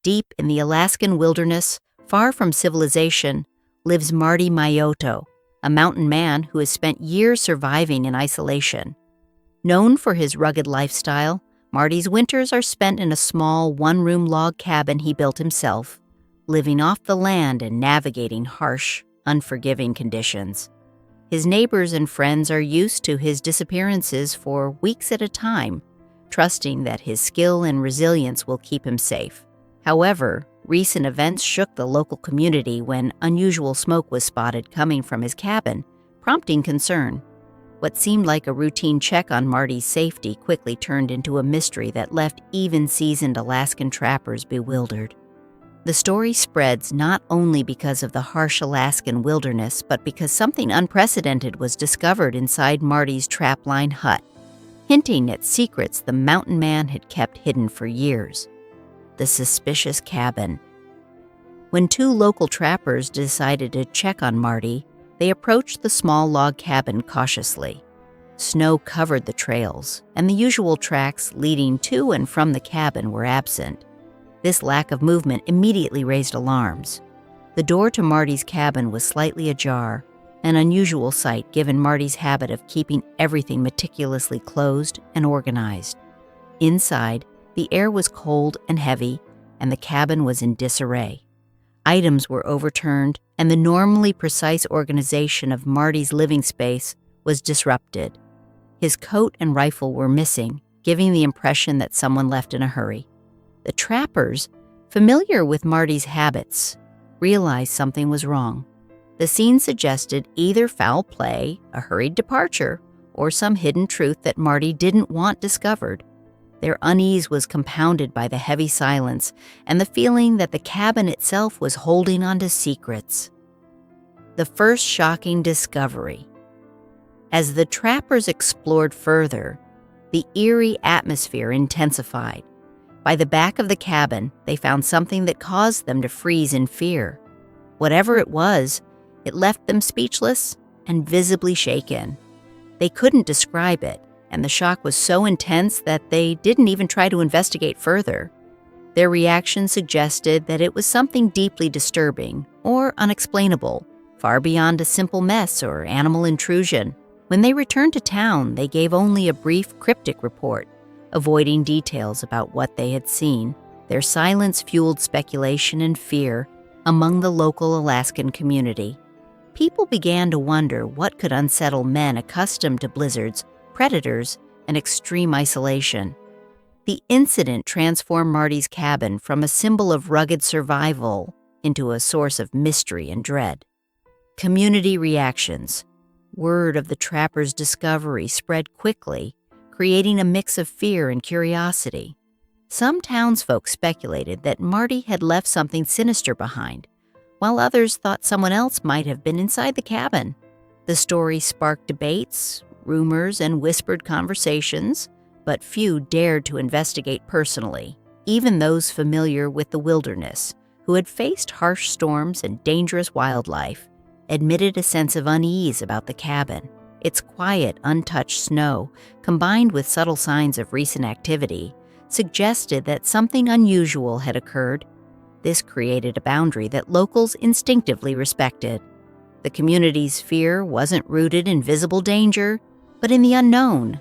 Deep in the Alaskan wilderness, far from civilization, lives Marty Meierotto, a mountain man who has spent years surviving in isolation. Known for his rugged lifestyle, Marty's winters are spent in a small one-room log cabin he built himself, living off the land and navigating harsh, unforgiving conditions. His neighbors and friends are used to his disappearances for weeks at a time, trusting that his skill and resilience will keep him safe. However, recent events shook the local community when unusual smoke was spotted coming from his cabin, prompting concern. What seemed like a routine check on Marty's safety quickly turned into a mystery that left even seasoned Alaskan trappers bewildered. The story spreads not only because of the harsh Alaskan wilderness, but because something unprecedented was discovered inside Marty's Trapline hut, hinting at secrets the mountain man had kept hidden for years. The suspicious cabin. When two local trappers decided to check on Marty, they approached the small log cabin cautiously. Snow covered the trails, and the usual tracks leading to and from the cabin were absent. This lack of movement immediately raised alarms. The door to Marty's cabin was slightly ajar, an unusual sight given Marty's habit of keeping everything meticulously closed and organized. Inside, the air was cold and heavy, and the cabin was in disarray. Items were overturned, and the normally precise organization of Marty's living space was disrupted. His coat and rifle were missing, giving the impression that someone left in a hurry. The trappers, familiar with Marty's habits, realized something was wrong. The scene suggested either foul play, a hurried departure, or some hidden truth that Marty didn't want discovered. Their unease was compounded by the heavy silence and the feeling that the cabin itself was holding on to secrets. The first shocking discovery. As the trappers explored further, the eerie atmosphere intensified. By the back of the cabin, they found something that caused them to freeze in fear. Whatever it was, it left them speechless and visibly shaken. They couldn't describe it, and the shock was so intense that they didn't even try to investigate further. Their reaction suggested that it was something deeply disturbing or unexplainable, far beyond a simple mess or animal intrusion. When they returned to town, they gave only a brief, cryptic report, avoiding details about what they had seen. Their silence fueled speculation and fear among the local Alaskan community. People began to wonder what could unsettle men accustomed to blizzards, predators, and extreme isolation. The incident transformed Marty's cabin from a symbol of rugged survival into a source of mystery and dread. Community reactions. Word of the trappers' discovery spread quickly, creating a mix of fear and curiosity. Some townsfolk speculated that Marty had left something sinister behind, while others thought someone else might have been inside the cabin. The story sparked debates, rumors, and whispered conversations, but few dared to investigate personally. Even those familiar with the wilderness, who had faced harsh storms and dangerous wildlife, admitted a sense of unease about the cabin. Its quiet, untouched snow, combined with subtle signs of recent activity, suggested that something unusual had occurred. This created a boundary that locals instinctively respected. The community's fear wasn't rooted in visible danger, but in the unknown,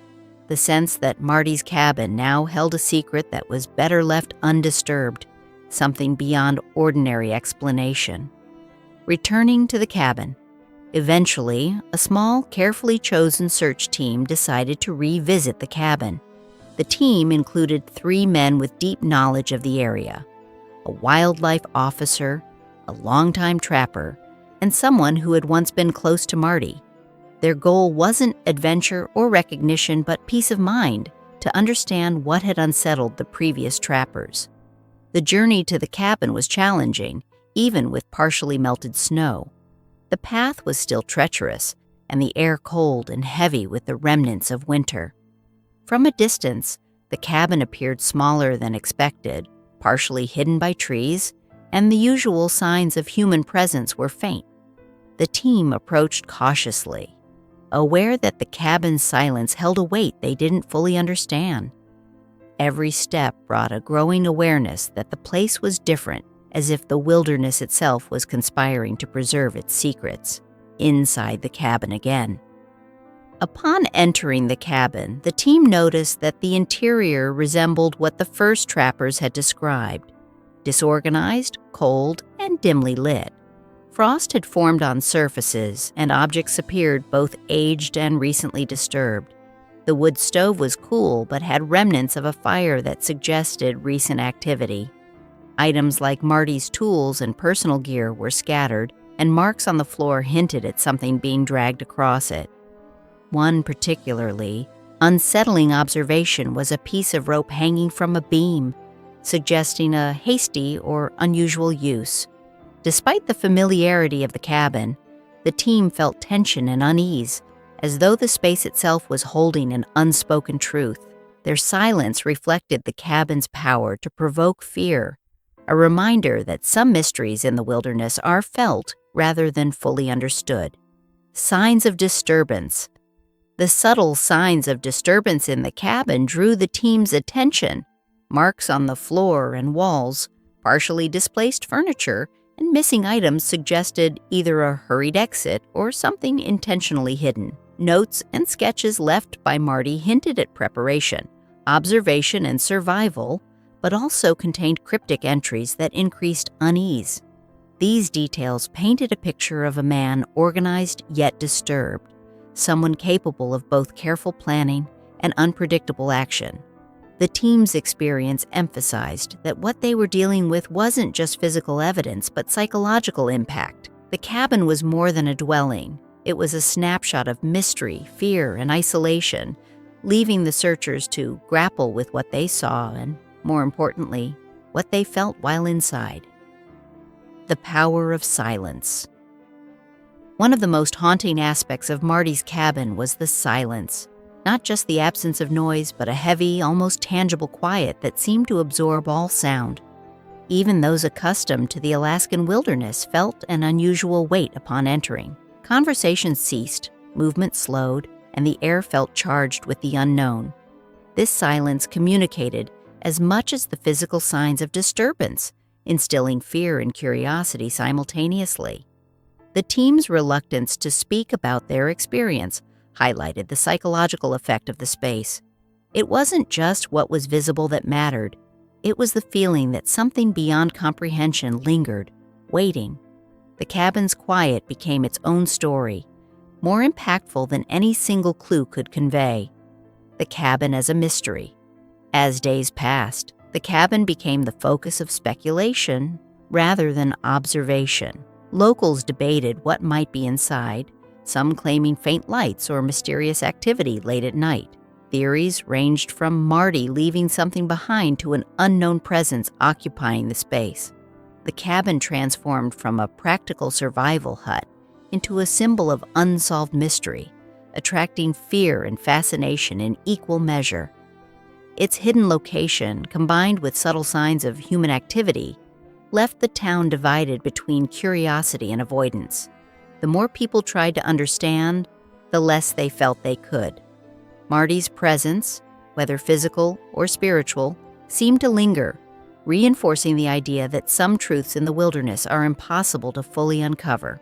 the sense that Marty's cabin now held a secret that was better left undisturbed, something beyond ordinary explanation. Returning to the cabin. Eventually, a small, carefully chosen search team decided to revisit the cabin. The team included 3 men with deep knowledge of the area: a wildlife officer, a longtime trapper, and someone who had once been close to Marty. Their goal wasn't adventure or recognition, but peace of mind, to understand what had unsettled the previous trappers. The journey to the cabin was challenging, even with partially melted snow. The path was still treacherous, and the air cold and heavy with the remnants of winter. From a distance, the cabin appeared smaller than expected, partially hidden by trees, and the usual signs of human presence were faint. The team approached cautiously, aware that the cabin's silence held a weight they didn't fully understand. Every step brought a growing awareness that the place was different, as if the wilderness itself was conspiring to preserve its secrets. Inside the cabin again. Upon entering the cabin, the team noticed that the interior resembled what the first trappers had described: disorganized, cold, and dimly lit. Frost had formed on surfaces, and objects appeared both aged and recently disturbed. The wood stove was cool but had remnants of a fire that suggested recent activity. Items like Marty's tools and personal gear were scattered, and marks on the floor hinted at something being dragged across it. One particularly unsettling observation was a piece of rope hanging from a beam, suggesting a hasty or unusual use. Despite the familiarity of the cabin, the team felt tension and unease, as though the space itself was holding an unspoken truth. Their silence reflected the cabin's power to provoke fear, a reminder that some mysteries in the wilderness are felt rather than fully understood. Signs of disturbance. The subtle signs of disturbance in the cabin drew the team's attention. Marks on the floor and walls, partially displaced furniture, and missing items suggested either a hurried exit or something intentionally hidden. Notes and sketches left by Marty hinted at preparation, observation, and survival, but also contained cryptic entries that increased unease. These details painted a picture of a man organized yet disturbed, someone capable of both careful planning and unpredictable action. The team's experience emphasized that what they were dealing with wasn't just physical evidence, but psychological impact. The cabin was more than a dwelling. It was a snapshot of mystery, fear, and isolation, leaving the searchers to grapple with what they saw and, more importantly, what they felt while inside. The power of silence. One of the most haunting aspects of Marty's cabin was the silence. Not just the absence of noise, but a heavy, almost tangible quiet that seemed to absorb all sound. Even those accustomed to the Alaskan wilderness felt an unusual weight upon entering. Conversations ceased, movement slowed, and the air felt charged with the unknown. This silence communicated as much as the physical signs of disturbance, instilling fear and curiosity simultaneously. The team's reluctance to speak about their experience highlighted the psychological effect of the space. It wasn't just what was visible that mattered. It was the feeling that something beyond comprehension lingered, waiting. The cabin's quiet became its own story, more impactful than any single clue could convey. The cabin as a mystery. As days passed, the cabin became the focus of speculation rather than observation. Locals debated what might be inside, some claiming faint lights or mysterious activity late at night. Theories ranged from Marty leaving something behind to an unknown presence occupying the space. The cabin transformed from a practical survival hut into a symbol of unsolved mystery, attracting fear and fascination in equal measure. Its hidden location, combined with subtle signs of human activity, left the town divided between curiosity and avoidance. The more people tried to understand, the less they felt they could. Marty's presence, whether physical or spiritual, seemed to linger, reinforcing the idea that some truths in the wilderness are impossible to fully uncover.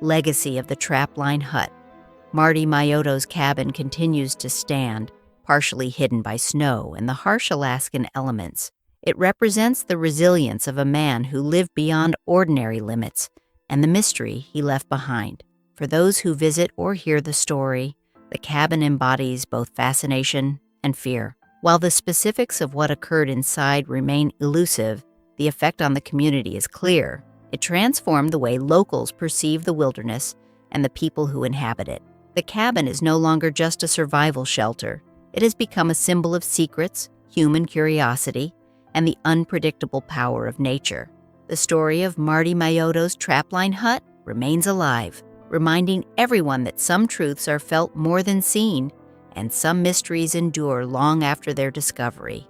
Legacy of the Trapline hut. Marty Meierotto's cabin continues to stand, partially hidden by snow and the harsh Alaskan elements. It represents the resilience of a man who lived beyond ordinary limits and the mystery he left behind. For those who visit or hear the story, the cabin embodies both fascination and fear. While the specifics of what occurred inside remain elusive, the effect on the community is clear. It transformed the way locals perceive the wilderness and the people who inhabit it. The cabin is no longer just a survival shelter. It has become a symbol of secrets, human curiosity, and the unpredictable power of nature. The story of Marty Meierotto's Trapline hut remains alive, reminding everyone that some truths are felt more than seen, and some mysteries endure long after their discovery.